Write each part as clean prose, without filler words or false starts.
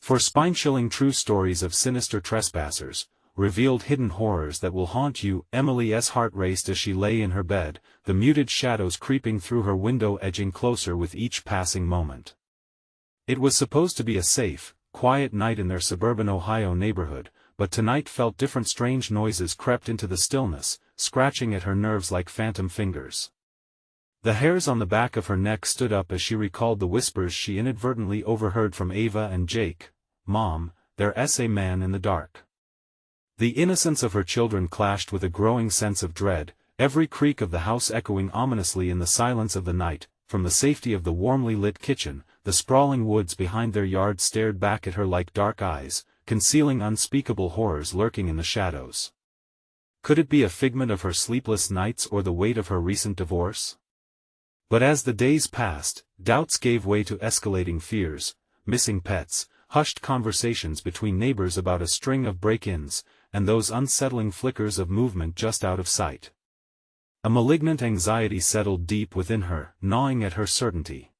For spine-chilling true stories of sinister trespassers, revealed hidden horrors that will haunt you. Emily's heart raced as she lay in her bed, the muted shadows creeping through her window edging closer with each passing moment. It was supposed to be a safe, quiet night in their suburban Ohio neighborhood, but tonight felt different. Strange noises crept into the stillness, scratching at her nerves like phantom fingers. The hairs on the back of her neck stood up as she recalled the whispers she inadvertently overheard from Ava and Jake. "Mom, there's a man in the dark." The innocence of her children clashed with a growing sense of dread, every creak of the house echoing ominously in the silence of the night. From the safety of the warmly lit kitchen, the sprawling woods behind their yard stared back at her like dark eyes, concealing unspeakable horrors lurking in the shadows. Could it be a figment of her sleepless nights or the weight of her recent divorce? But as the days passed, doubts gave way to escalating fears: missing pets, hushed conversations between neighbors about a string of break-ins, and those unsettling flickers of movement just out of sight. A malignant anxiety settled deep within her, gnawing at her certainty.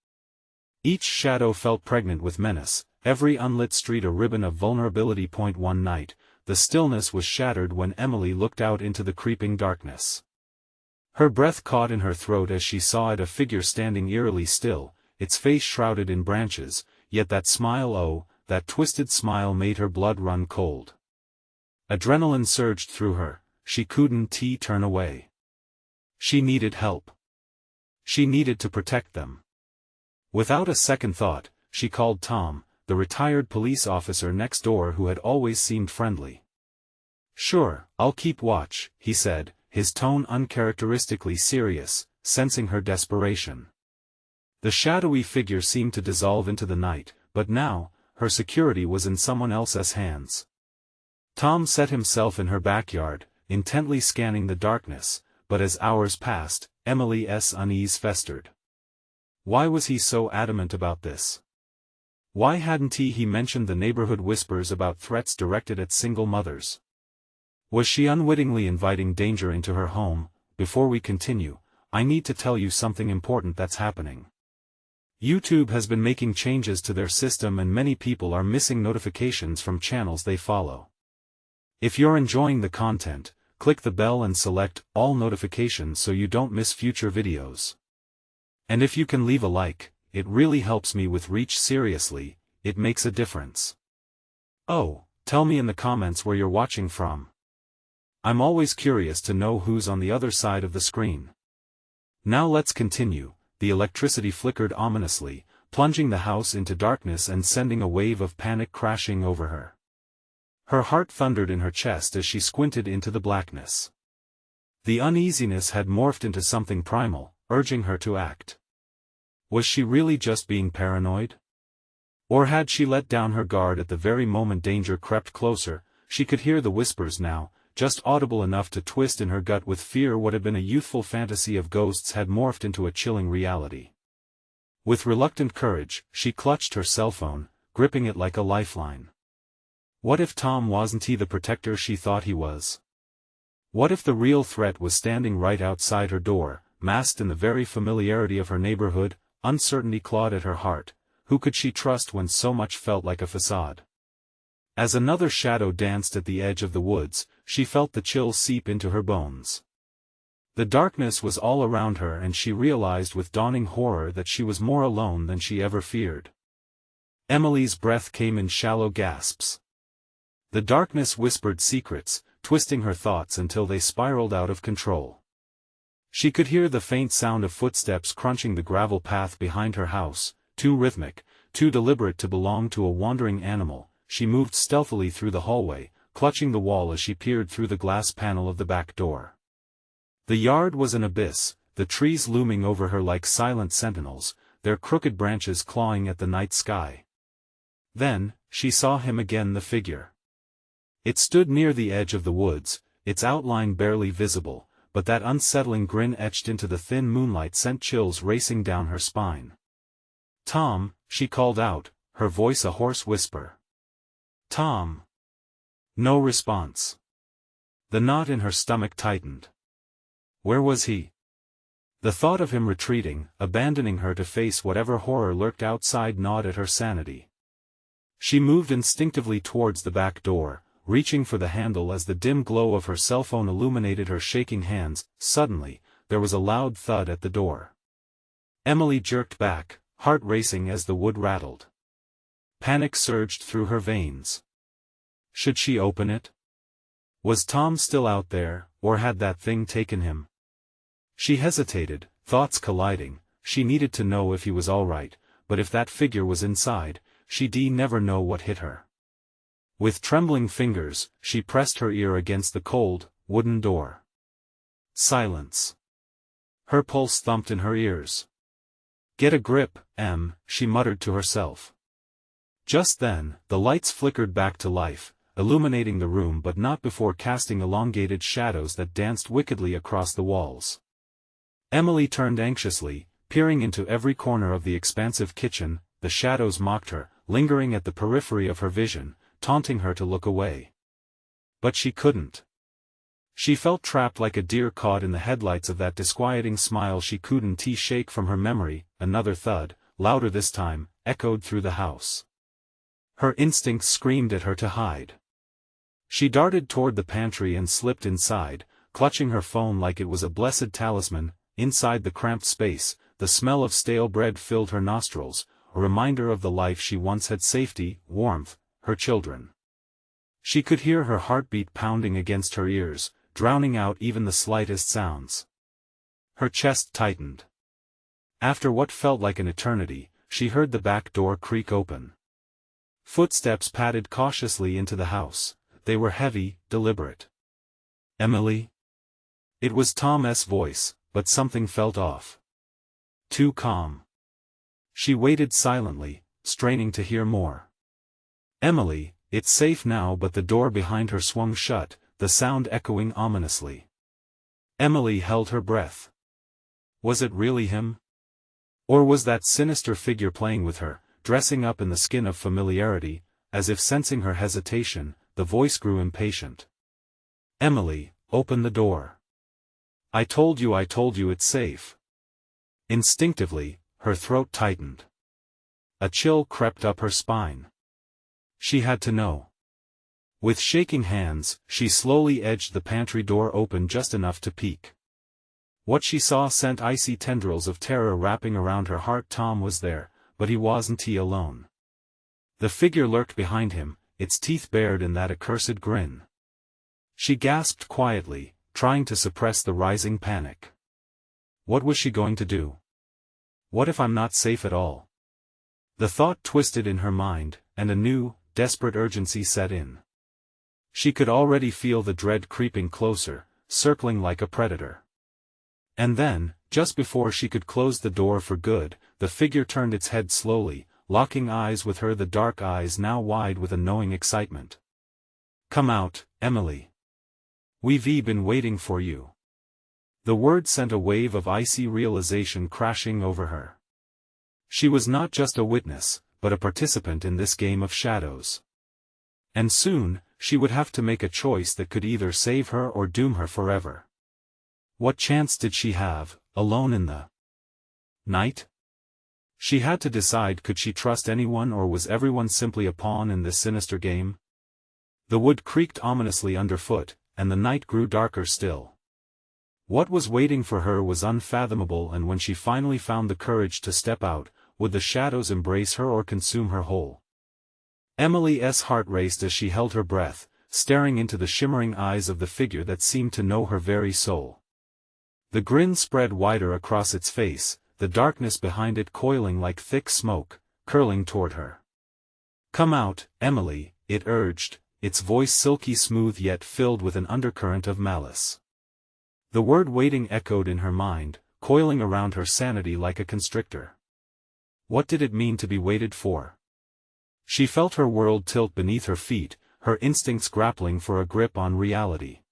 Each shadow felt pregnant with menace, every unlit street a ribbon of vulnerability. One night, the stillness was shattered when Emily looked out into the creeping darkness. Her breath caught in her throat as she saw it, a figure standing eerily still, its face shrouded in branches, yet that smile, oh, that twisted smile, made her blood run cold. Adrenaline surged through her, she couldn't turn away. She needed help. She needed to protect them. Without a second thought, she called Tom, the retired police officer next door who had always seemed friendly. "Sure, I'll keep watch," he said, his tone uncharacteristically serious, sensing her desperation. The shadowy figure seemed to dissolve into the night, but now, her security was in someone else's hands. Tom set himself in her backyard, intently scanning the darkness, but as hours passed, Emily's unease festered. Why was he so adamant about this? Why hadn't he mentioned the neighborhood whispers about threats directed at single mothers? Was she unwittingly inviting danger into her home? Before we continue, I need to tell you something important that's happening. YouTube has been making changes to their system and many people are missing notifications from channels they follow. If you're enjoying the content, click the bell and select all notifications so you don't miss future videos. And if you can leave a like, it really helps me with reach. Seriously, it makes a difference. Oh, tell me in the comments where you're watching from. I'm always curious to know who's on the other side of the screen. Now let's continue. The electricity flickered ominously, plunging the house into darkness and sending a wave of panic crashing over her. Her heart thundered in her chest as she squinted into the blackness. The uneasiness had morphed into something primal, urging her to act. Was she really just being paranoid? Or had she let down her guard at the very moment danger crept closer? She could hear the whispers now, just audible enough to twist in her gut with fear. What had been a youthful fantasy of ghosts had morphed into a chilling reality. With reluctant courage, she clutched her cell phone, gripping it like a lifeline. What if Tom wasn't the protector she thought he was? What if the real threat was standing right outside her door, masked in the very familiarity of her neighborhood? Uncertainty clawed at her heart. Who could she trust when so much felt like a facade? As another shadow danced at the edge of the woods, she felt the chill seep into her bones. The darkness was all around her and she realized with dawning horror that she was more alone than she ever feared. Emily's breath came in shallow gasps. The darkness whispered secrets, twisting her thoughts until they spiraled out of control. She could hear the faint sound of footsteps crunching the gravel path behind her house, too rhythmic, too deliberate to belong to a wandering animal. She moved stealthily through the hallway, clutching the wall as she peered through the glass panel of the back door. The yard was an abyss, the trees looming over her like silent sentinels, their crooked branches clawing at the night sky. Then, she saw him again, the figure. It stood near the edge of the woods, its outline barely visible, but that unsettling grin etched into the thin moonlight sent chills racing down her spine. "Tom," she called out, her voice a hoarse whisper. "Tom." No response. The knot in her stomach tightened. Where was he? The thought of him retreating, abandoning her to face whatever horror lurked outside gnawed at her sanity. She moved instinctively towards the back door, reaching for the handle as the dim glow of her cell phone illuminated her shaking hands. Suddenly, there was a loud thud at the door. Emily jerked back, heart racing as the wood rattled. Panic surged through her veins. Should she open it? Was Tom still out there, or had that thing taken him? She hesitated, thoughts colliding. She needed to know if he was all right, but if that figure was inside, she'd never know what hit her. With trembling fingers, she pressed her ear against the cold, wooden door. Silence. Her pulse thumped in her ears. "Get a grip, Em," she muttered to herself. Just then, the lights flickered back to life, illuminating the room but not before casting elongated shadows that danced wickedly across the walls. Emily turned anxiously, peering into every corner of the expansive kitchen. The shadows mocked her, lingering at the periphery of her vision, taunting her to look away. But she couldn't. She felt trapped like a deer caught in the headlights of that disquieting smile she couldn't shake from her memory. Another thud, louder this time, echoed through the house. Her instincts screamed at her to hide. She darted toward the pantry and slipped inside, clutching her phone like it was a blessed talisman. Inside the cramped space, the smell of stale bread filled her nostrils, a reminder of the life she once had: safety, warmth, her children. She could hear her heartbeat pounding against her ears, drowning out even the slightest sounds. Her chest tightened. After what felt like an eternity, she heard the back door creak open. Footsteps padded cautiously into the house. They were heavy, deliberate. "Emily?" It was Tom's voice, but something felt off. Too calm. She waited silently, straining to hear more. "Emily, it's safe now," but the door behind her swung shut, the sound echoing ominously. Emily held her breath. Was it really him? Or was that sinister figure playing with her, dressing up in the skin of familiarity? As if sensing her hesitation, the voice grew impatient. "Emily, open the door. I told you it's safe." Instinctively, her throat tightened. A chill crept up her spine. She had to know. With shaking hands, she slowly edged the pantry door open just enough to peek. What she saw sent icy tendrils of terror wrapping around her heart. Tom was there, but he wasn't alone. The figure lurked behind him, its teeth bared in that accursed grin. She gasped quietly, trying to suppress the rising panic. What was she going to do? What if I'm not safe at all? The thought twisted in her mind, and a new, desperate urgency set in. She could already feel the dread creeping closer, circling like a predator. And then, just before she could close the door for good, the figure turned its head slowly, locking eyes with her, the dark eyes now wide with a knowing excitement. "Come out, Emily. We've been waiting for you." The word sent a wave of icy realization crashing over her. She was not just a witness, but a participant in this game of shadows. And soon, she would have to make a choice that could either save her or doom her forever. What chance did she have, alone in the night? She had to decide, could she trust anyone, or was everyone simply a pawn in this sinister game? The wood creaked ominously underfoot, and the night grew darker still. What was waiting for her was unfathomable, and when she finally found the courage to step out, would the shadows embrace her or consume her whole? Emily's heart raced as she held her breath, staring into the shimmering eyes of the figure that seemed to know her very soul. The grin spread wider across its face, the darkness behind it coiling like thick smoke, curling toward her. "Come out, Emily," it urged, its voice silky smooth yet filled with an undercurrent of malice. The word waiting echoed in her mind, coiling around her sanity like a constrictor. What did it mean to be waited for? She felt her world tilt beneath her feet, her instincts grappling for a grip on reality.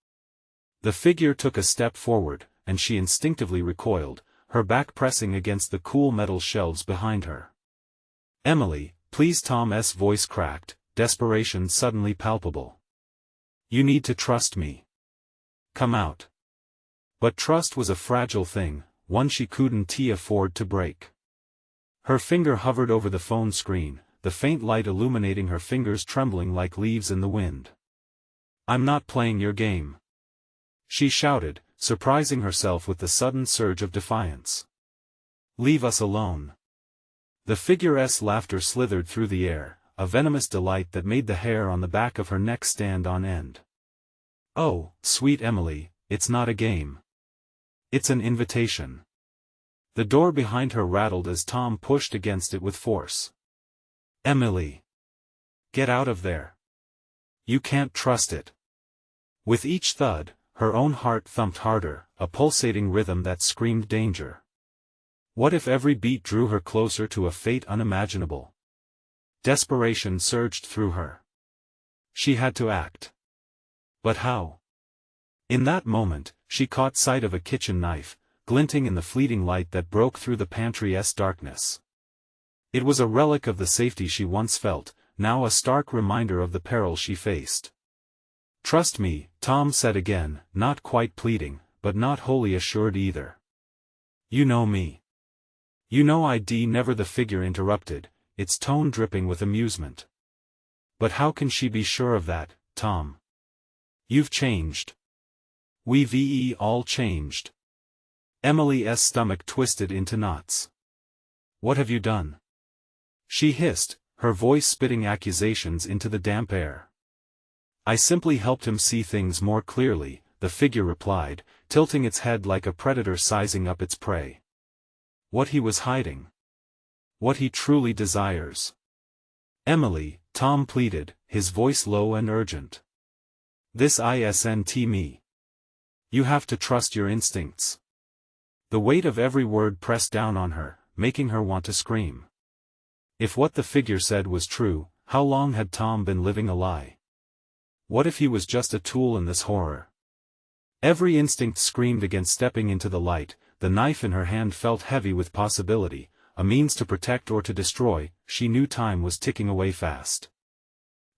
The figure took a step forward, and she instinctively recoiled, her back pressing against the cool metal shelves behind her. "Emily, please," Tom's voice cracked, desperation suddenly palpable. "You need to trust me. Come out." But trust was a fragile thing, one she couldn't afford to break. Her finger hovered over the phone screen, the faint light illuminating her fingers trembling like leaves in the wind. "I'm not playing your game," she shouted, surprising herself with the sudden surge of defiance. "Leave us alone." The figure's laughter slithered through the air, a venomous delight that made the hair on the back of her neck stand on end. "Oh, sweet Emily, it's not a game. It's an invitation." The door behind her rattled as Tom pushed against it with force. "Emily! Get out of there. You can't trust it." With each thud, her own heart thumped harder, a pulsating rhythm that screamed danger. What if every beat drew her closer to a fate unimaginable? Desperation surged through her. She had to act. But how? In that moment, she caught sight of a kitchen knife, glinting in the fleeting light that broke through the pantry's darkness. It was a relic of the safety she once felt, now a stark reminder of the peril she faced. "Trust me," Tom said again, not quite pleading, but not wholly assured either. "You know me. You know I'd never." The figure interrupted, its tone dripping with amusement. "But how can she be sure of that, Tom? You've changed. We've all changed." Emily's stomach twisted into knots. "What have you done?" she hissed, her voice spitting accusations into the damp air. "I simply helped him see things more clearly," the figure replied, tilting its head like a predator sizing up its prey. "What he was hiding. What he truly desires." "Emily," Tom pleaded, his voice low and urgent. "This isn't me. You have to trust your instincts." The weight of every word pressed down on her, making her want to scream. If what the figure said was true, how long had Tom been living a lie? What if he was just a tool in this horror? Every instinct screamed against stepping into the light. The knife in her hand felt heavy with possibility, a means to protect or to destroy. She knew time was ticking away fast.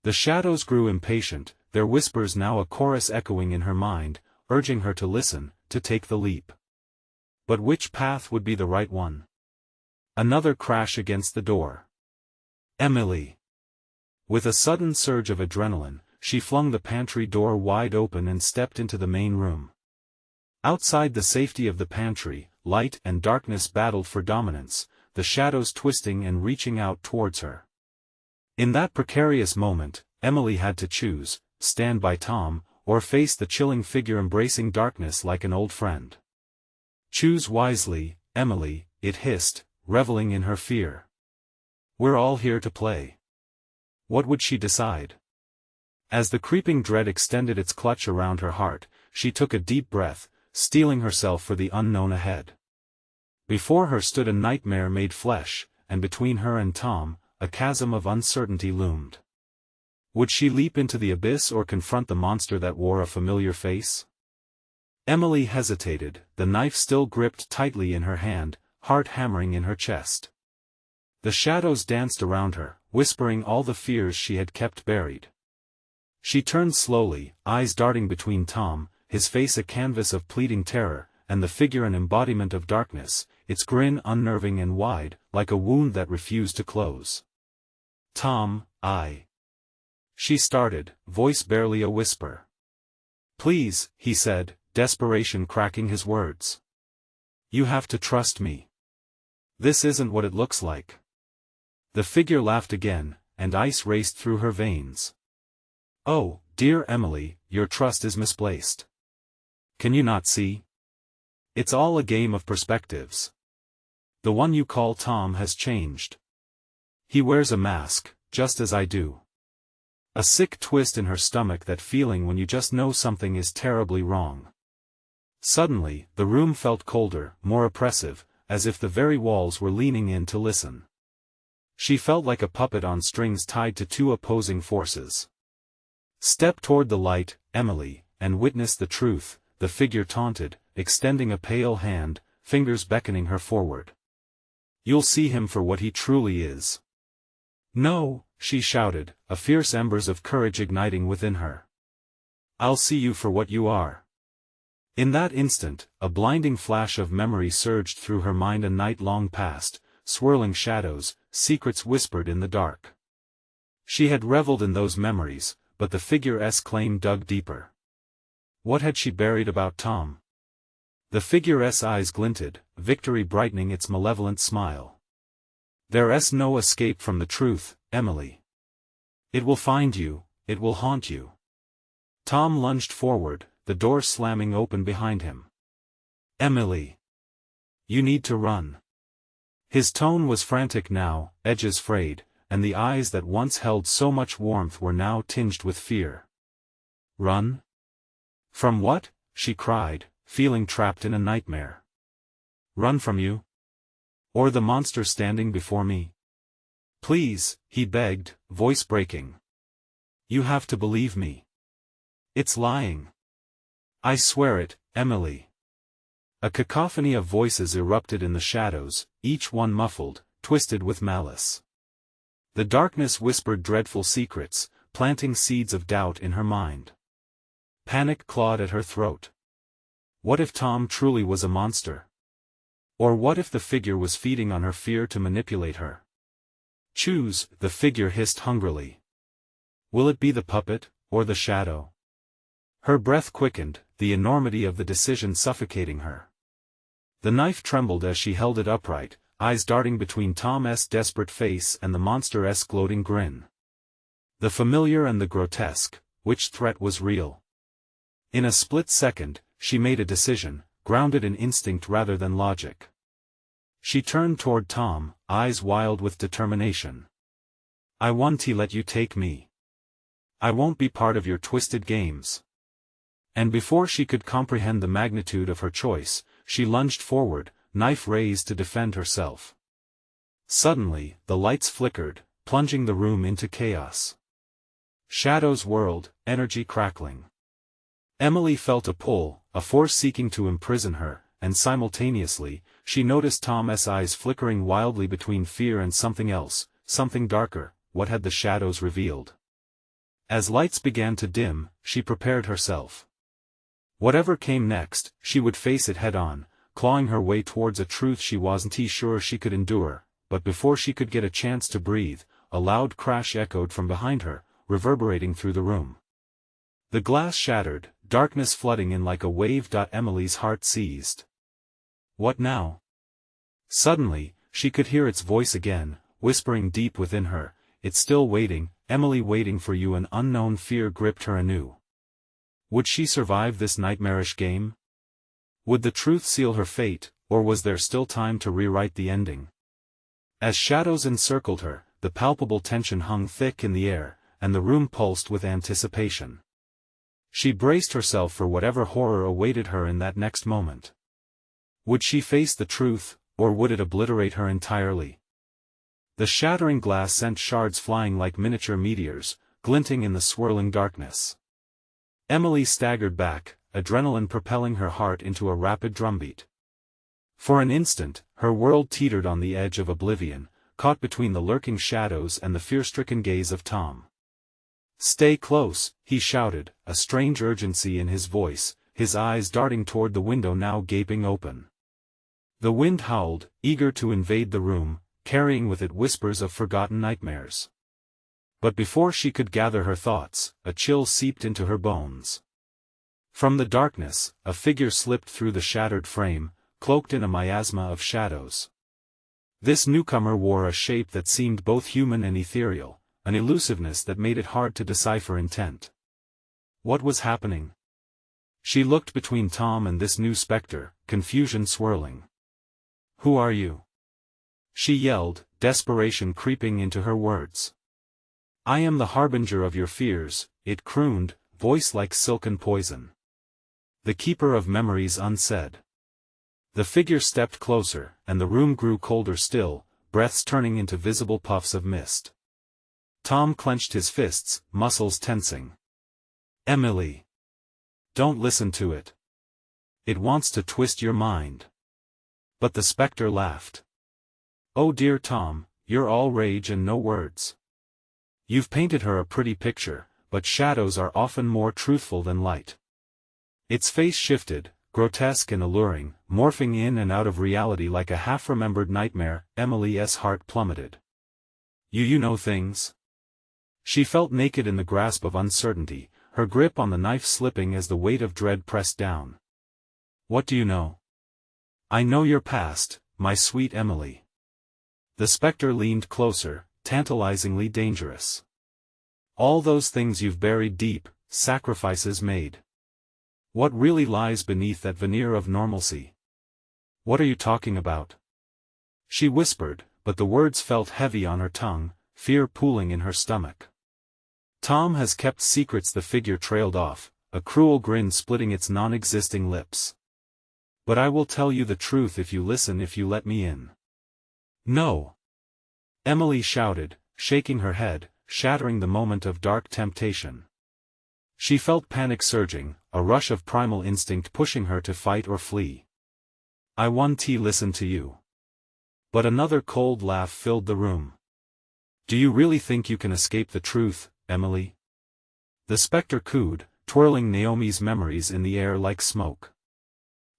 The shadows grew impatient, their whispers now a chorus echoing in her mind, urging her to listen, to take the leap. But which path would be the right one? Another crash against the door. "Emily!" With a sudden surge of adrenaline, she flung the pantry door wide open and stepped into the main room. Outside the safety of the pantry, light and darkness battled for dominance, the shadows twisting and reaching out towards her. In that precarious moment, Emily had to choose, stand by Tom, or face the chilling figure embracing darkness like an old friend. "Choose wisely, Emily," it hissed, reveling in her fear. "We're all here to play." What would she decide? As the creeping dread extended its clutch around her heart, she took a deep breath, steeling herself for the unknown ahead. Before her stood a nightmare made flesh, and between her and Tom, a chasm of uncertainty loomed. Would she leap into the abyss or confront the monster that wore a familiar face? Emily hesitated, the knife still gripped tightly in her hand, heart hammering in her chest. The shadows danced around her, whispering all the fears she had kept buried. She turned slowly, eyes darting between Tom, his face a canvas of pleading terror, and the figure an embodiment of darkness, its grin unnerving and wide, like a wound that refused to close. "Tom, She started, voice barely a whisper. "Please," he said, desperation cracking his words. "You have to trust me. This isn't what it looks like." The figure laughed again, and ice raced through her veins. "Oh, dear Emily, your trust is misplaced. Can you not see? It's all a game of perspectives. The one you call Tom has changed. He wears a mask, just as I do." A sick twist in her stomach, that feeling when you just know something is terribly wrong. Suddenly, the room felt colder, more oppressive, as if the very walls were leaning in to listen. She felt like a puppet on strings tied to two opposing forces. "Step toward the light, Emily, and witness the truth," the figure taunted, extending a pale hand, fingers beckoning her forward. "You'll see him for what he truly is." "No," she shouted, a fierce embers of courage igniting within her. "I'll see you for what you are." In that instant, a blinding flash of memory surged through her mind, a night long past, swirling shadows, secrets whispered in the dark. She had reveled in those memories, but the figure's claim dug deeper. What had she buried about Tom? The figure's eyes glinted, victory brightening its malevolent smile. There's no escape from the truth, Emily. It will find you, it will haunt you. Tom lunged forward, the door slamming open behind him. Emily. You need to run. His tone was frantic now, edges frayed, and the eyes that once held so much warmth were now tinged with fear. Run? From what? She cried, feeling trapped in a nightmare. Run from you? Or the monster standing before me? Please, he begged, voice breaking. You have to believe me. It's lying. I swear it, Emily. A cacophony of voices erupted in the shadows, each one muffled, twisted with malice. The darkness whispered dreadful secrets, planting seeds of doubt in her mind. Panic clawed at her throat. What if Tom truly was a monster? Or what if the figure was feeding on her fear to manipulate her? Choose, the figure hissed hungrily. Will it be the puppet, or the shadow? Her breath quickened, the enormity of the decision suffocating her. The knife trembled as she held it upright, eyes darting between Tom's desperate face and the monster's gloating grin. The familiar and the grotesque, which threat was real? In a split second, she made a decision, grounded in instinct rather than logic. She turned toward Tom, eyes wild with determination. I won't let you take me. I won't be part of your twisted games. And before she could comprehend the magnitude of her choice, she lunged forward, knife raised to defend herself. Suddenly, the lights flickered, plunging the room into chaos. Shadows whirled, energy crackling. Emily felt a pull, a force seeking to imprison her, and simultaneously, she noticed Tom's eyes flickering wildly between fear and something else, something darker. What had the shadows revealed? As lights began to dim, she prepared herself. Whatever came next, she would face it head-on, clawing her way towards a truth she wasn't sure she could endure, but before she could get a chance to breathe, a loud crash echoed from behind her, reverberating through the room. The glass shattered, darkness flooding in like a wave. Emily's heart seized. What now? Suddenly, she could hear its voice again, whispering deep within her, it's still waiting, Emily, waiting for you. An unknown fear gripped her anew. Would she survive this nightmarish game? Would the truth seal her fate, or was there still time to rewrite the ending? As shadows encircled her, the palpable tension hung thick in the air, and the room pulsed with anticipation. She braced herself for whatever horror awaited her in that next moment. Would she face the truth, or would it obliterate her entirely? The shattering glass sent shards flying like miniature meteors, glinting in the swirling darkness. Emily staggered back, adrenaline propelling her heart into a rapid drumbeat. For an instant, her world teetered on the edge of oblivion, caught between the lurking shadows and the fear-stricken gaze of Tom. Stay close, he shouted, a strange urgency in his voice, his eyes darting toward the window now gaping open. The wind howled, eager to invade the room, carrying with it whispers of forgotten nightmares. But before she could gather her thoughts, a chill seeped into her bones. From the darkness, a figure slipped through the shattered frame, cloaked in a miasma of shadows. This newcomer wore a shape that seemed both human and ethereal, an elusiveness that made it hard to decipher intent. What was happening? She looked between Tom and this new specter, confusion swirling. Who are you? She yelled, desperation creeping into her words. I am the harbinger of your fears, it crooned, voice like silken poison. The keeper of memories unsaid. The figure stepped closer, and the room grew colder still, breaths turning into visible puffs of mist. Tom clenched his fists, muscles tensing. Emily. Don't listen to it. It wants to twist your mind. But the specter laughed. Oh dear Tom, you're all rage and no words. You've painted her a pretty picture, but shadows are often more truthful than light. Its face shifted, grotesque and alluring, morphing in and out of reality like a half-remembered nightmare. Emily's heart plummeted. You know things? She felt naked in the grasp of uncertainty, her grip on the knife slipping as the weight of dread pressed down. What do you know? I know your past, my sweet Emily. The spectre leaned closer, tantalizingly dangerous. All those things you've buried deep, sacrifices made. What really lies beneath that veneer of normalcy? What are you talking about? She whispered, but the words felt heavy on her tongue, fear pooling in her stomach. Tom has kept secrets. The figure trailed off, a cruel grin splitting its non-existing lips. But I will tell you the truth if you listen, if you let me in. No! Emily shouted, shaking her head, shattering the moment of dark temptation. She felt panic surging, a rush of primal instinct pushing her to fight or flee. I want to listen to you. But another cold laugh filled the room. Do you really think you can escape the truth, Emily? The spectre cooed, twirling Naomi's memories in the air like smoke.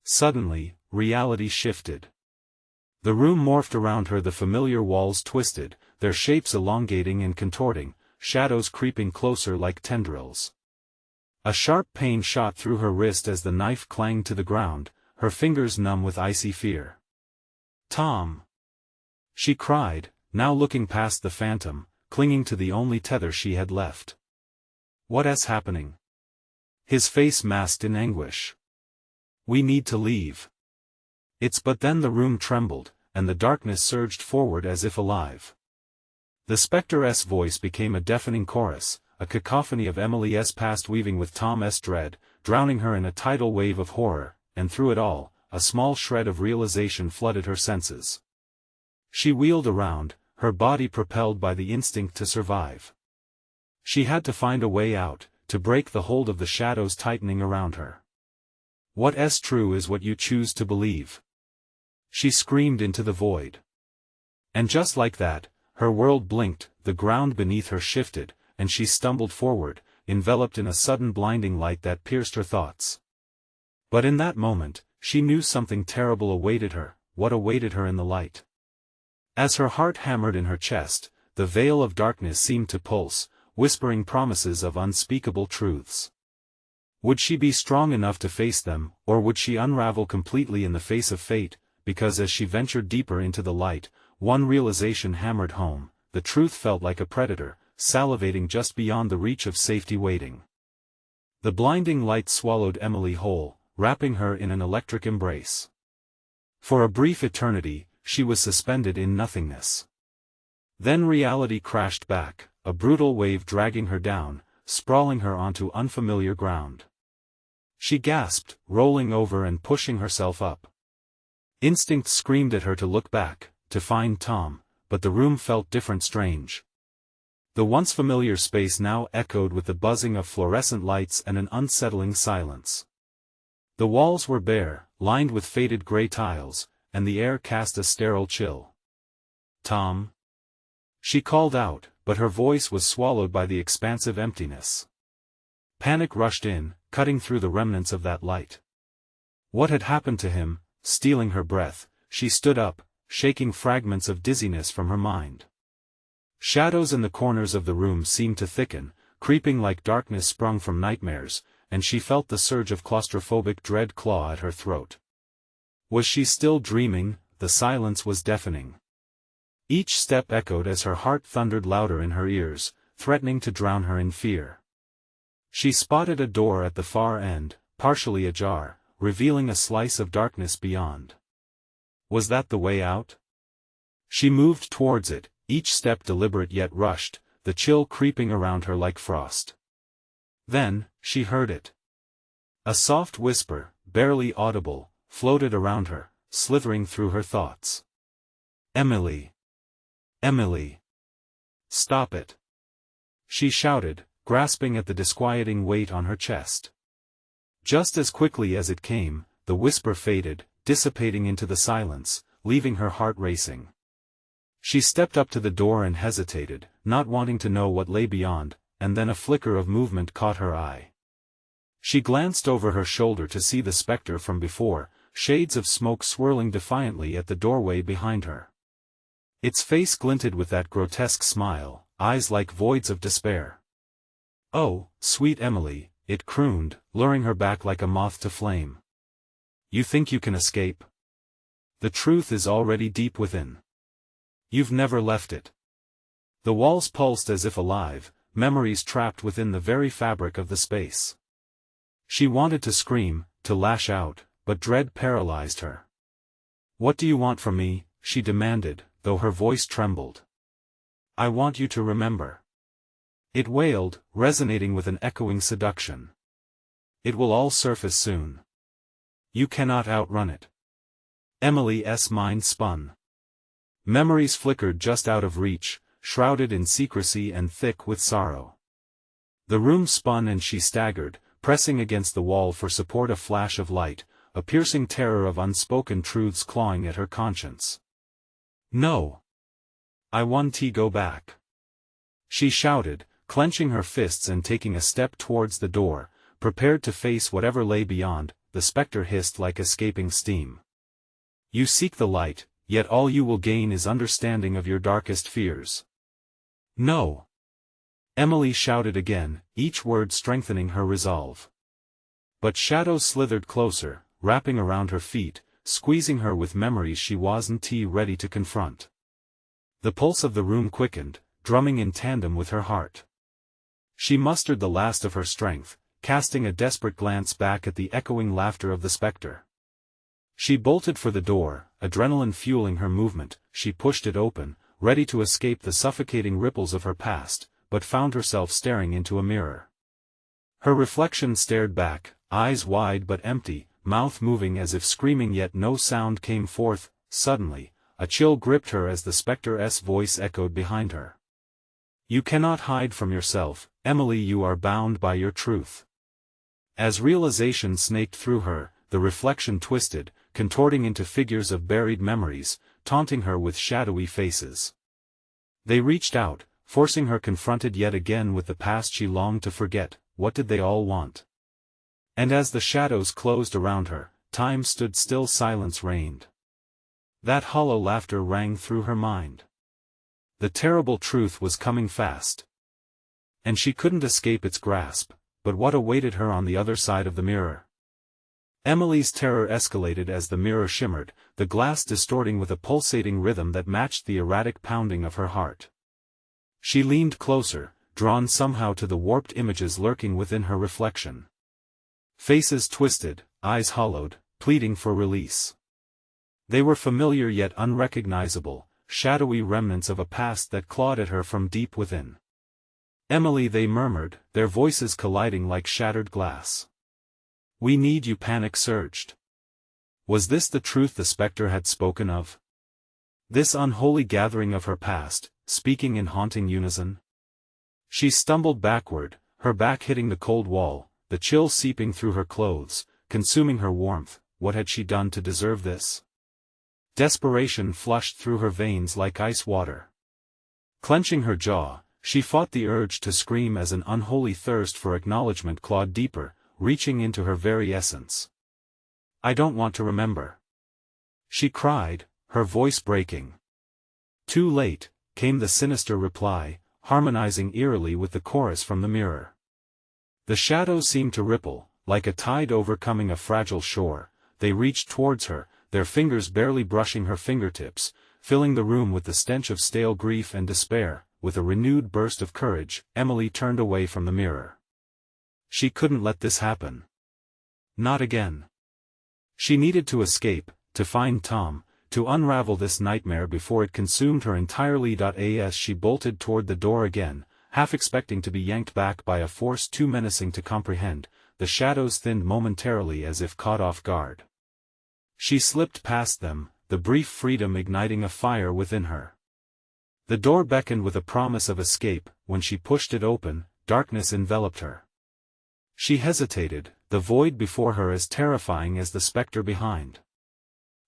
Suddenly, reality shifted. The room morphed around her, the familiar walls twisted, their shapes elongating and contorting, shadows creeping closer like tendrils. A sharp pain shot through her wrist as the knife clanged to the ground, her fingers numb with icy fear. Tom! She cried, now looking past the phantom, clinging to the only tether she had left. What is happening? His face masked in anguish. We need to leave. But then the room trembled, and the darkness surged forward as if alive. The spectre's voice became a deafening chorus, a cacophony of Emily's past weaving with Tom's dread, drowning her in a tidal wave of horror, and through it all, a small shred of realization flooded her senses. She wheeled around, her body propelled by the instinct to survive. She had to find a way out, to break the hold of the shadows tightening around her. What's true is what you choose to believe. She screamed into the void. And just like that, her world blinked, the ground beneath her shifted, and she stumbled forward, enveloped in a sudden blinding light that pierced her thoughts. But in that moment, she knew something terrible awaited her. What awaited her in the light? As her heart hammered in her chest, the veil of darkness seemed to pulse, whispering promises of unspeakable truths. Would she be strong enough to face them, or would she unravel completely in the face of fate? Because as she ventured deeper into the light, one realization hammered home: the truth felt like a predator, salivating just beyond the reach of safety waiting. The blinding light swallowed Emily whole, wrapping her in an electric embrace. For a brief eternity, she was suspended in nothingness. Then reality crashed back, a brutal wave dragging her down, sprawling her onto unfamiliar ground. She gasped, rolling over and pushing herself up. Instinct screamed at her to look back, to find Tom, but the room felt different, strange. The once familiar space now echoed with the buzzing of fluorescent lights and an unsettling silence. The walls were bare, lined with faded gray tiles, and the air cast a sterile chill. Tom? She called out, but her voice was swallowed by the expansive emptiness. Panic rushed in, cutting through the remnants of that light. What had happened to him? Stealing her breath, she stood up, shaking fragments of dizziness from her mind. Shadows in the corners of the room seemed to thicken, creeping like darkness sprung from nightmares, and she felt the surge of claustrophobic dread claw at her throat. Was she still dreaming? The silence was deafening. Each step echoed as her heart thundered louder in her ears, threatening to drown her in fear. She spotted a door at the far end, partially ajar, revealing a slice of darkness beyond. Was that the way out? She moved towards it, each step deliberate yet rushed, the chill creeping around her like frost. Then, she heard it. A soft whisper, barely audible, floated around her, slithering through her thoughts. Emily! Emily! Stop it! She shouted, grasping at the disquieting weight on her chest. Just as quickly as it came, the whisper faded, dissipating into the silence, leaving her heart racing. She stepped up to the door and hesitated, not wanting to know what lay beyond, and then a flicker of movement caught her eye. She glanced over her shoulder to see the spectre from before, shades of smoke swirling defiantly at the doorway behind her. Its face glinted with that grotesque smile, eyes like voids of despair. "Oh, sweet Emily," it crooned, luring her back like a moth to flame. "You think you can escape? The truth is already deep within. You've never left it." The walls pulsed as if alive, memories trapped within the very fabric of the space. She wanted to scream, to lash out, but dread paralyzed her. "What do you want from me?" she demanded, though her voice trembled. "I want you to remember," it wailed, resonating with an echoing seduction. "It will all surface soon. You cannot outrun it." Emily's mind spun. Memories flickered just out of reach, shrouded in secrecy and thick with sorrow. The room spun and she staggered, pressing against the wall for support. A flash of light, a piercing terror of unspoken truths clawing at her conscience. "No! I want to go back," she shouted, clenching her fists and taking a step towards the door, prepared to face whatever lay beyond. The spectre hissed like escaping steam. "You seek the light, yet all you will gain is understanding of your darkest fears." "No!" Emily shouted again, each word strengthening her resolve. But shadows slithered closer, wrapping around her feet, squeezing her with memories she wasn't ready to confront. The pulse of the room quickened, drumming in tandem with her heart. She mustered the last of her strength, casting a desperate glance back at the echoing laughter of the spectre. She bolted for the door, adrenaline fueling her movement. She pushed it open, ready to escape the suffocating ripples of her past, but found herself staring into a mirror. Her reflection stared back, eyes wide but empty, mouth moving as if screaming, yet no sound came forth. Suddenly, a chill gripped her as the spectre's voice echoed behind her. "You cannot hide from yourself, Emily, you are bound by your truth." As realization snaked through her, the reflection twisted, contorting into figures of buried memories, taunting her with shadowy faces. They reached out, forcing her confronted yet again with the past she longed to forget. What did they all want? And as the shadows closed around her, time stood still, silence reigned. That hollow laughter rang through her mind. The terrible truth was coming fast. And she couldn't escape its grasp, but what awaited her on the other side of the mirror? Emily's terror escalated as the mirror shimmered, the glass distorting with a pulsating rhythm that matched the erratic pounding of her heart. She leaned closer, drawn somehow to the warped images lurking within her reflection. Faces twisted, eyes hollowed, pleading for release. They were familiar yet unrecognizable, shadowy remnants of a past that clawed at her from deep within. "Emily," they murmured, their voices colliding like shattered glass. "We need you," panic surged. Was this the truth the spectre had spoken of? This unholy gathering of her past, speaking in haunting unison? She stumbled backward, her back hitting the cold wall, the chill seeping through her clothes, consuming her warmth. What had she done to deserve this? Desperation flushed through her veins like ice water. Clenching her jaw, she fought the urge to scream as an unholy thirst for acknowledgement clawed deeper, reaching into her very essence. "I don't want to remember," she cried, her voice breaking. Too late, came the sinister reply, harmonizing eerily with the chorus from the mirror. The shadows seemed to ripple, like a tide overcoming a fragile shore. They reached towards her, their fingers barely brushing her fingertips, filling the room with the stench of stale grief and despair. With a renewed burst of courage, Emily turned away from the mirror. She couldn't let this happen. Not again. She needed to escape, to find Tom, to unravel this nightmare before it consumed her entirely. As she bolted toward the door again, half expecting to be yanked back by a force too menacing to comprehend, the shadows thinned momentarily as if caught off guard. She slipped past them, the brief freedom igniting a fire within her. The door beckoned with a promise of escape. When she pushed it open, darkness enveloped her. She hesitated, the void before her as terrifying as the spectre behind.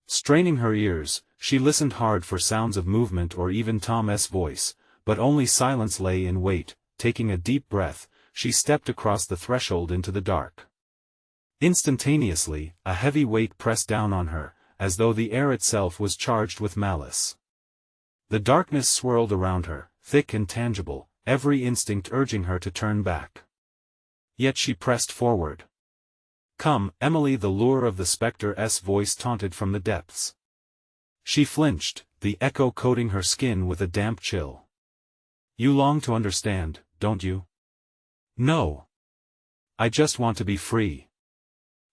Straining her ears, she listened hard for sounds of movement or even Tom's voice, but only silence lay in wait. Taking a deep breath, she stepped across the threshold into the dark. Instantaneously, a heavy weight pressed down on her, as though the air itself was charged with malice. The darkness swirled around her, thick and tangible, every instinct urging her to turn back. Yet she pressed forward. "Come, Emily," the lure of the spectre's voice taunted from the depths. She flinched, the echo coating her skin with a damp chill. "You long to understand, don't you?" "No. I just want to be free,"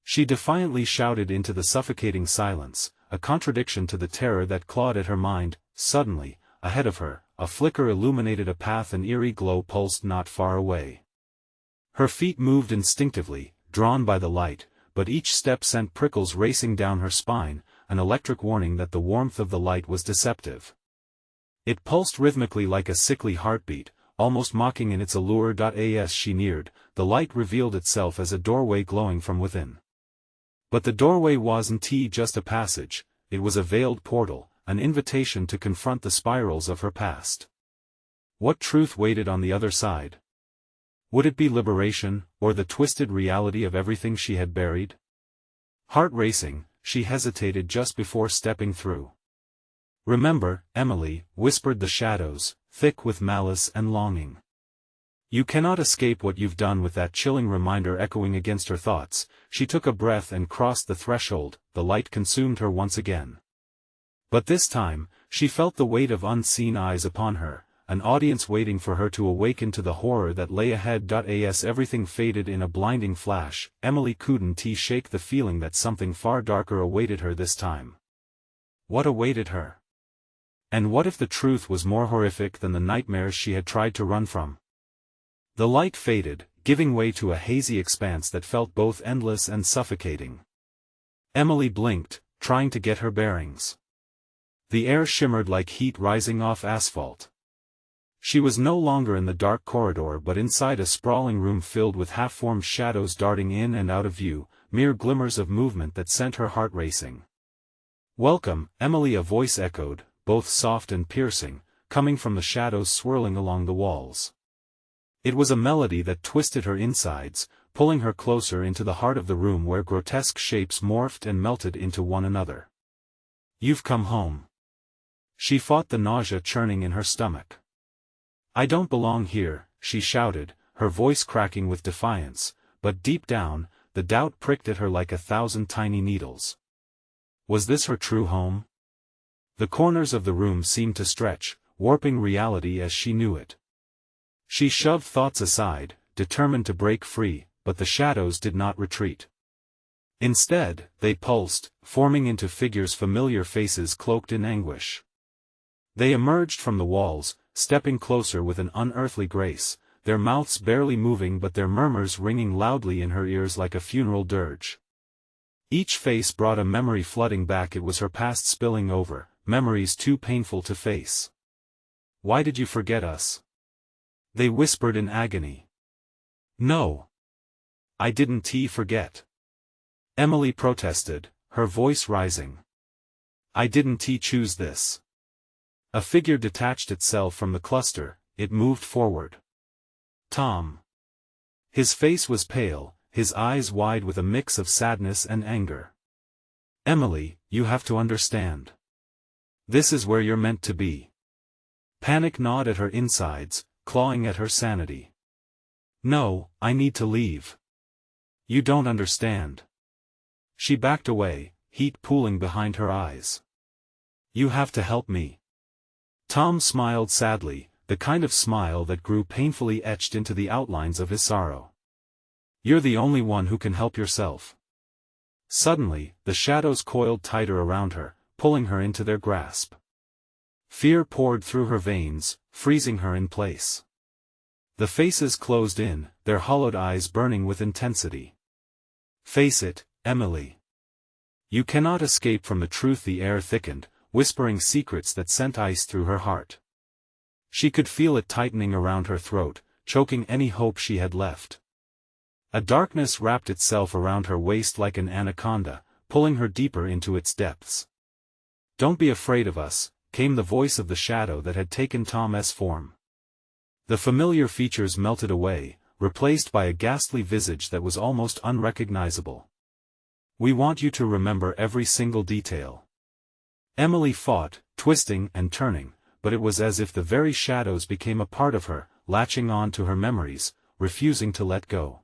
she defiantly shouted into the suffocating silence, a contradiction to the terror that clawed at her mind. Suddenly, ahead of her, a flicker illuminated a path, an eerie glow pulsed not far away. Her feet moved instinctively, drawn by the light, but each step sent prickles racing down her spine, an electric warning that the warmth of the light was deceptive. It pulsed rhythmically like a sickly heartbeat, almost mocking in its allure. As she neared, the light revealed itself as a doorway glowing from within. But the doorway wasn't just a passage, it was a veiled portal, an invitation to confront the spirals of her past. What truth waited on the other side? Would it be liberation, or the twisted reality of everything she had buried? Heart racing, she hesitated just before stepping through. "Remember, Emily," whispered the shadows, thick with malice and longing. "You cannot escape what you've done." With that chilling reminder echoing against her thoughts, she took a breath and crossed the threshold. The light consumed her once again. But this time, she felt the weight of unseen eyes upon her, an audience waiting for her to awaken to the horror that lay ahead. As everything faded in a blinding flash, Emily couldn't shake the feeling that something far darker awaited her this time. What awaited her? And what if the truth was more horrific than the nightmares she had tried to run from? The light faded, giving way to a hazy expanse that felt both endless and suffocating. Emily blinked, trying to get her bearings. The air shimmered like heat rising off asphalt. She was no longer in the dark corridor but inside a sprawling room filled with half-formed shadows darting in and out of view, mere glimmers of movement that sent her heart racing. "Welcome, Emily," a voice echoed, both soft and piercing, coming from the shadows swirling along the walls. It was a melody that twisted her insides, pulling her closer into the heart of the room where grotesque shapes morphed and melted into one another. "You've come home." She fought the nausea churning in her stomach. "I don't belong here," she shouted, her voice cracking with defiance, but deep down, the doubt pricked at her like 1,000 tiny needles. Was this her true home? The corners of the room seemed to stretch, warping reality as she knew it. She shoved thoughts aside, determined to break free, but the shadows did not retreat. Instead, they pulsed, forming into figures, familiar faces cloaked in anguish. They emerged from the walls, stepping closer with an unearthly grace, their mouths barely moving but their murmurs ringing loudly in her ears like a funeral dirge. Each face brought a memory flooding back. It was her past spilling over, memories too painful to face. "Why did you forget us?" they whispered in agony. "No. I didn't forget," Emily protested, her voice rising. "I didn't choose this." A figure detached itself from the cluster, it moved forward. Tom. His face was pale, his eyes wide with a mix of sadness and anger. "Emily, you have to understand. This is where you're meant to be." Panic gnawed at her insides, clawing at her sanity. "No, I need to leave." "You don't understand." She backed away, heat pooling behind her eyes. "You have to help me." Tom smiled sadly, the kind of smile that grew painfully etched into the outlines of his sorrow. "You're the only one who can help yourself." Suddenly, the shadows coiled tighter around her, pulling her into their grasp. Fear poured through her veins, freezing her in place. The faces closed in, their hollowed eyes burning with intensity. "Face it, Emily. You cannot escape from the truth." The air thickened, whispering secrets that sent ice through her heart. She could feel it tightening around her throat, choking any hope she had left. A darkness wrapped itself around her waist like an anaconda, pulling her deeper into its depths. "Don't be afraid of us," came the voice of the shadow that had taken Tom's form. The familiar features melted away, replaced by a ghastly visage that was almost unrecognizable. We want you to remember every single detail." Emily fought, twisting and turning, but it was as if the very shadows became a part of her, latching on to her memories, refusing to let go.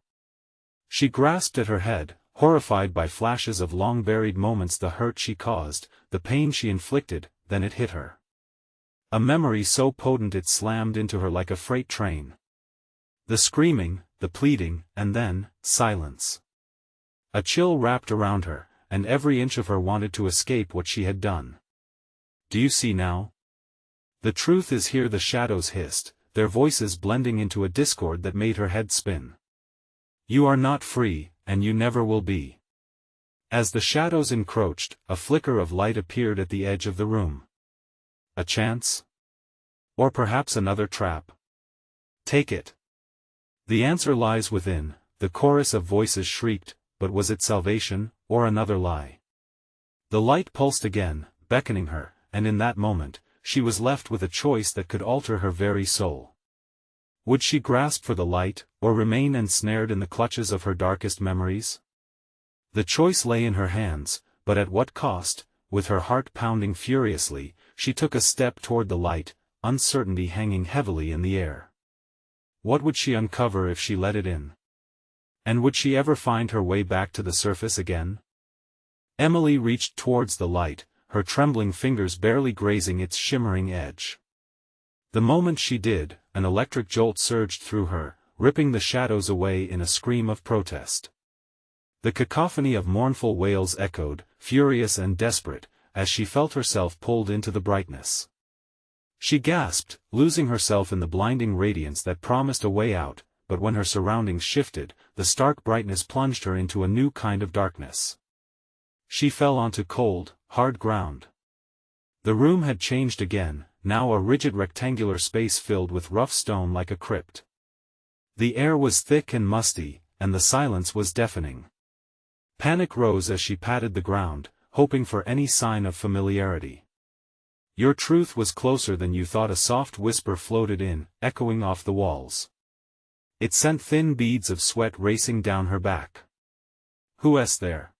She grasped at her head, horrified by flashes of long-buried moments, the hurt she caused, the pain she inflicted. Then it hit her. A memory so potent it slammed into her like a freight train. The screaming, the pleading, and then, silence. A chill wrapped around her, and every inch of her wanted to escape what she had done. "Do you see now? The truth is here," the shadows hissed, their voices blending into a discord that made her head spin. "You are not free, and you never will be." As the shadows encroached, a flicker of light appeared at the edge of the room. A chance? Or perhaps another trap? "Take it. The answer lies within," the chorus of voices shrieked, but was it salvation, or another lie? The light pulsed again, beckoning her, and in that moment, she was left with a choice that could alter her very soul. Would she grasp for the light, or remain ensnared in the clutches of her darkest memories? The choice lay in her hands, but at what cost? With her heart pounding furiously, she took a step toward the light, uncertainty hanging heavily in the air. What would she uncover if she let it in? And would she ever find her way back to the surface again? Emily reached towards the light, her trembling fingers barely grazing its shimmering edge. The moment she did, an electric jolt surged through her, ripping the shadows away in a scream of protest. The cacophony of mournful wails echoed, furious and desperate, as she felt herself pulled into the brightness. She gasped, losing herself in the blinding radiance that promised a way out, but when her surroundings shifted, the stark brightness plunged her into a new kind of darkness. She fell onto cold, hard ground. The room had changed again, now a rigid rectangular space filled with rough stone like a crypt. The air was thick and musty, and the silence was deafening. Panic rose as she patted the ground, hoping for any sign of familiarity. "Your truth was closer than you thought," a soft whisper floated in, echoing off the walls. It sent thin beads of sweat racing down her back. "Who's there?"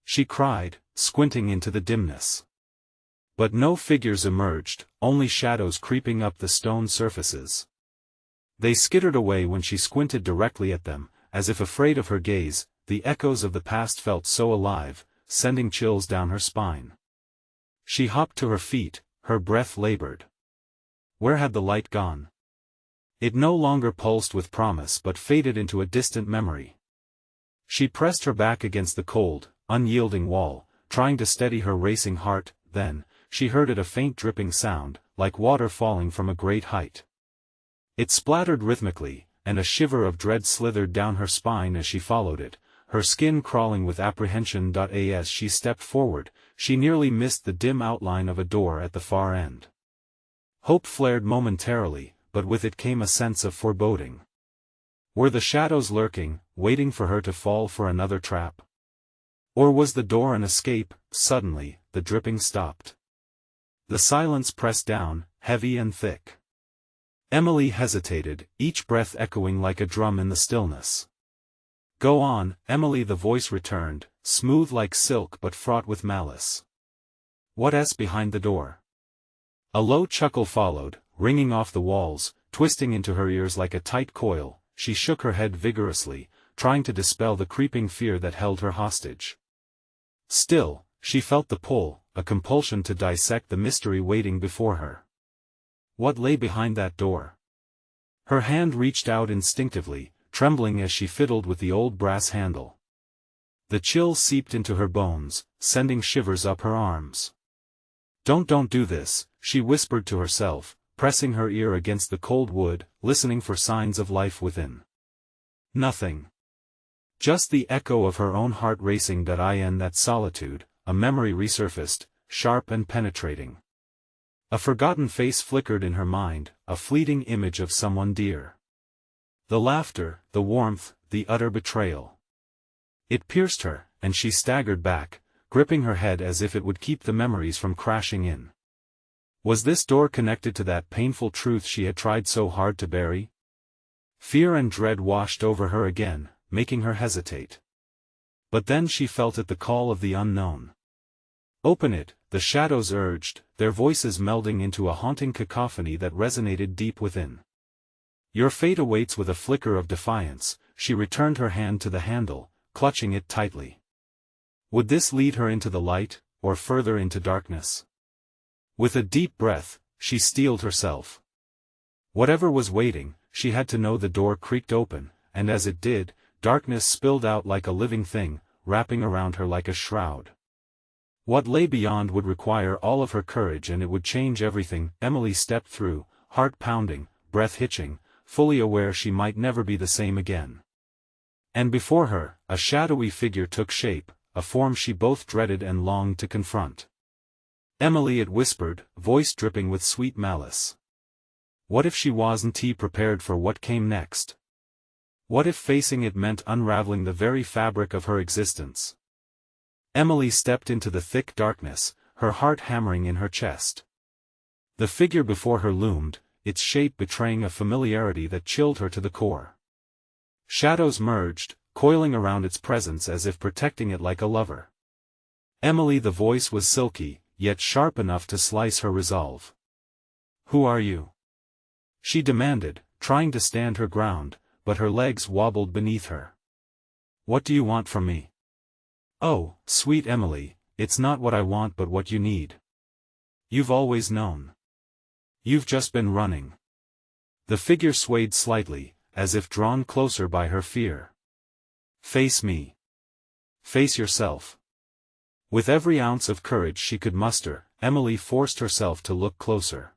she cried, squinting into the dimness. But no figures emerged, only shadows creeping up the stone surfaces. They skittered away when she squinted directly at them, as if afraid of her gaze. The echoes of the past felt so alive, sending chills down her spine. She hopped to her feet, her breath labored. Where had the light gone? It no longer pulsed with promise but faded into a distant memory. She pressed her back against the cold, unyielding wall, trying to steady her racing heart. Then, she heard it, a faint dripping sound, like water falling from a great height. It splattered rhythmically, and a shiver of dread slithered down her spine as she followed it, her skin crawling with apprehension. As she stepped forward, she nearly missed the dim outline of a door at the far end. Hope flared momentarily, but with it came a sense of foreboding. Were the shadows lurking, waiting for her to fall for another trap? Or was the door an escape? Suddenly, the dripping stopped. The silence pressed down, heavy and thick. Emily hesitated, each breath echoing like a drum in the stillness. "Go on, Emily," the voice returned, smooth like silk but fraught with malice. "What's behind the door?" A low chuckle followed, ringing off the walls, twisting into her ears like a tight coil. She shook her head vigorously, trying to dispel the creeping fear that held her hostage. Still, she felt the pull, a compulsion to dissect the mystery waiting before her. What lay behind that door? Her hand reached out instinctively, trembling as she fiddled with the old brass handle. The chill seeped into her bones, sending shivers up her arms. Don't do this," she whispered to herself, pressing her ear against the cold wood, listening for signs of life within. Nothing. Just the echo of her own heart racing. In that solitude, a memory resurfaced, sharp and penetrating. A forgotten face flickered in her mind, a fleeting image of someone dear. The laughter, the warmth, the utter betrayal. It pierced her, and she staggered back, gripping her head as if it would keep the memories from crashing in. Was this door connected to that painful truth she had tried so hard to bury? Fear and dread washed over her again, making her hesitate. But then she felt it, the call of the unknown. Open it, the shadows urged, their voices melding into a haunting cacophony that resonated deep within. Your fate awaits. With a flicker of defiance, she returned her hand to the handle, clutching it tightly. Would this lead her into the light, or further into darkness? With a deep breath, she steeled herself. Whatever was waiting, she had to know. The door creaked open, and as it did, darkness spilled out like a living thing, wrapping around her like a shroud. What lay beyond would require all of her courage, and it would change everything. Emily stepped through, heart pounding, breath hitching, fully aware she might never be the same again. And before her, a shadowy figure took shape, a form she both dreaded and longed to confront. Emily, it whispered, voice dripping with sweet malice. What if she wasn't prepared for what came next? What if facing it meant unraveling the very fabric of her existence? Emily stepped into the thick darkness, her heart hammering in her chest. The figure before her loomed, its shape betraying a familiarity that chilled her to the core. Shadows merged, coiling around its presence as if protecting it like a lover. Emily, the voice was silky, yet sharp enough to slice her resolve. Who are you? She demanded, trying to stand her ground, but her legs wobbled beneath her. What do you want from me? Oh, sweet Emily, it's not what I want but what you need. You've always known. You've just been running. The figure swayed slightly, as if drawn closer by her fear. Face me. Face yourself. With every ounce of courage she could muster, Emily forced herself to look closer.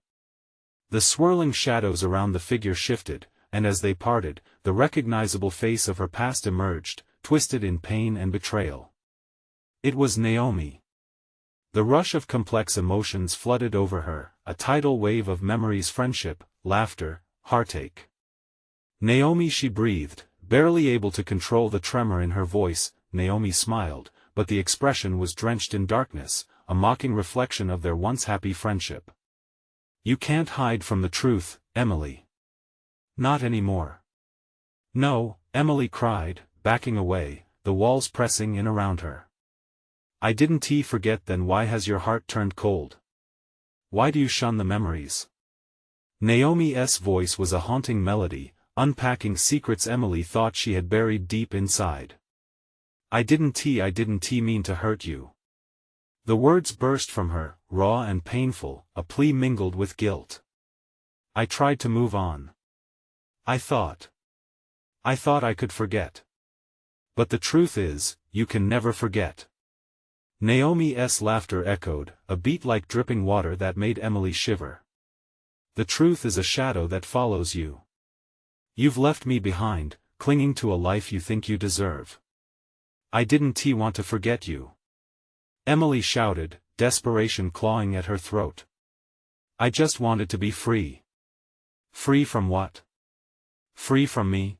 The swirling shadows around the figure shifted, and as they parted, the recognizable face of her past emerged, twisted in pain and betrayal. It was Naomi. The rush of complex emotions flooded over her, a tidal wave of memories, friendship, laughter, heartache. Naomi, she breathed, barely able to control the tremor in her voice. Naomi smiled, but the expression was drenched in darkness, a mocking reflection of their once happy friendship. You can't hide from the truth, Emily. Not anymore. No, Emily cried, backing away, the walls pressing in around her. I didn't forget. Then why has your heart turned cold? Why do you shun the memories? Naomi's voice was a haunting melody, unpacking secrets Emily thought she had buried deep inside. I didn't mean to hurt you. The words burst from her, raw and painful, a plea mingled with guilt. I tried to move on. I thought I could forget. But the truth is, you can never forget. Naomi's laughter echoed, a beat like dripping water that made Emily shiver. The truth is a shadow that follows you. You've left me behind, clinging to a life you think you deserve. I didn't want to forget you. Emily shouted, desperation clawing at her throat. I just wanted to be free. Free from what? Free from me?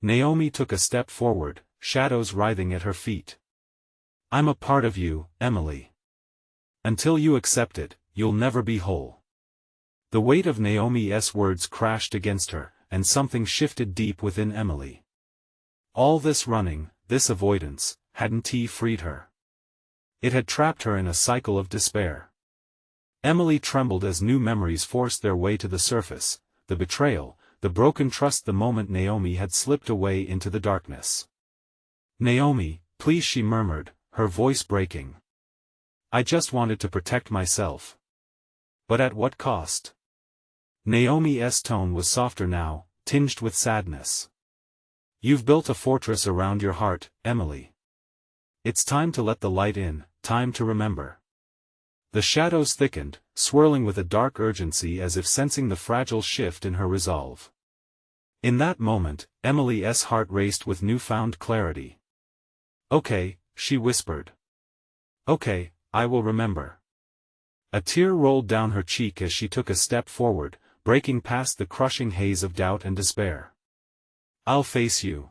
Naomi took a step forward, shadows writhing at her feet. I'm a part of you, Emily. Until you accept it, you'll never be whole. The weight of Naomi's words crashed against her, and something shifted deep within Emily. All this running, this avoidance, hadn't freed her. It had trapped her in a cycle of despair. Emily trembled as new memories forced their way to the surface, the betrayal, the broken trust, the moment Naomi had slipped away into the darkness. Naomi, please, she murmured, her voice breaking. I just wanted to protect myself. But at what cost? Naomi's tone was softer now, tinged with sadness. You've built a fortress around your heart, Emily. It's time to let the light in, time to remember. The shadows thickened, swirling with a dark urgency as if sensing the fragile shift in her resolve. In that moment, Emily's heart raced with newfound clarity. Okay, she whispered. Okay, I will remember. A tear rolled down her cheek as she took a step forward, breaking past the crushing haze of doubt and despair. I'll face you.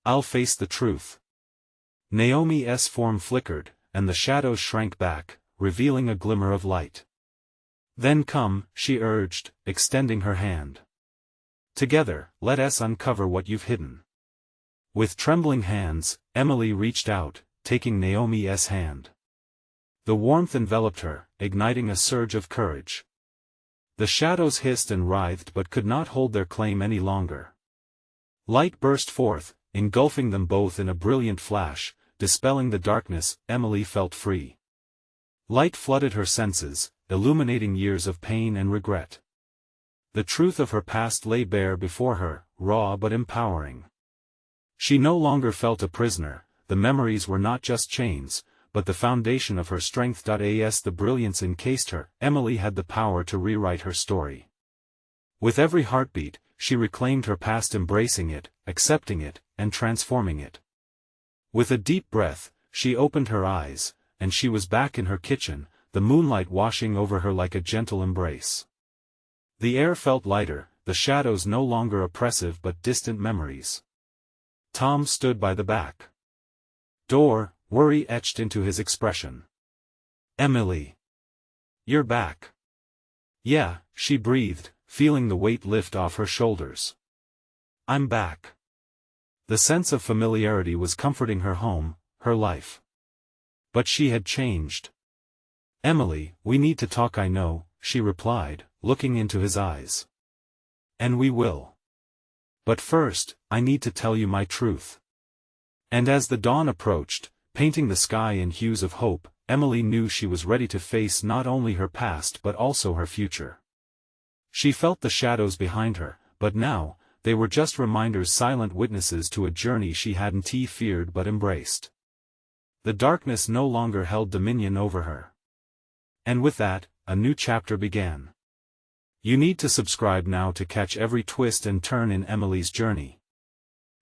I'll face the truth. Naomi's form flickered, and the shadows shrank back, revealing a glimmer of light. Then come, she urged, extending her hand. Together, let us uncover what you've hidden. With trembling hands, Emily reached out, taking Naomi's hand. The warmth enveloped her, igniting a surge of courage. The shadows hissed and writhed but could not hold their claim any longer. Light burst forth, engulfing them both in a brilliant flash, dispelling the darkness. Emily felt free. Light flooded her senses, illuminating years of pain and regret. The truth of her past lay bare before her, raw but empowering. She no longer felt a prisoner. The memories were not just chains, but the foundation of her strength. As the brilliance encased her, Emily had the power to rewrite her story. With every heartbeat, she reclaimed her past, embracing it, accepting it, and transforming it. With a deep breath, she opened her eyes, and she was back in her kitchen, the moonlight washing over her like a gentle embrace. The air felt lighter, the shadows no longer oppressive but distant memories. Tom stood by the back door, worry etched into his expression. "Emily. You're back." "Yeah," she breathed, feeling the weight lift off her shoulders. "I'm back." The sense of familiarity was comforting her home, her life. But she had changed. "Emily, we need to talk, I know," she replied, looking into his eyes. "And we will. But first, I need to tell you my truth." And as the dawn approached, painting the sky in hues of hope, Emily knew she was ready to face not only her past but also her future. She felt the shadows behind her, but now, they were just reminders, silent witnesses to a journey she hadn't feared but embraced. The darkness no longer held dominion over her. And with that, a new chapter began. You need to subscribe now to catch every twist and turn in Emily's journey.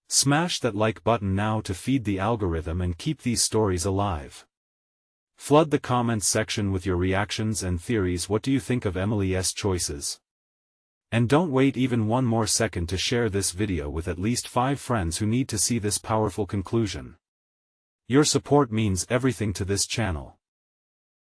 Smash that like button now to feed the algorithm and keep these stories alive. Flood the comments section with your reactions and theories. What do you think of Emily's choices? And don't wait even one more second to share this video with at least 5 friends who need to see this powerful conclusion. Your support means everything to this channel.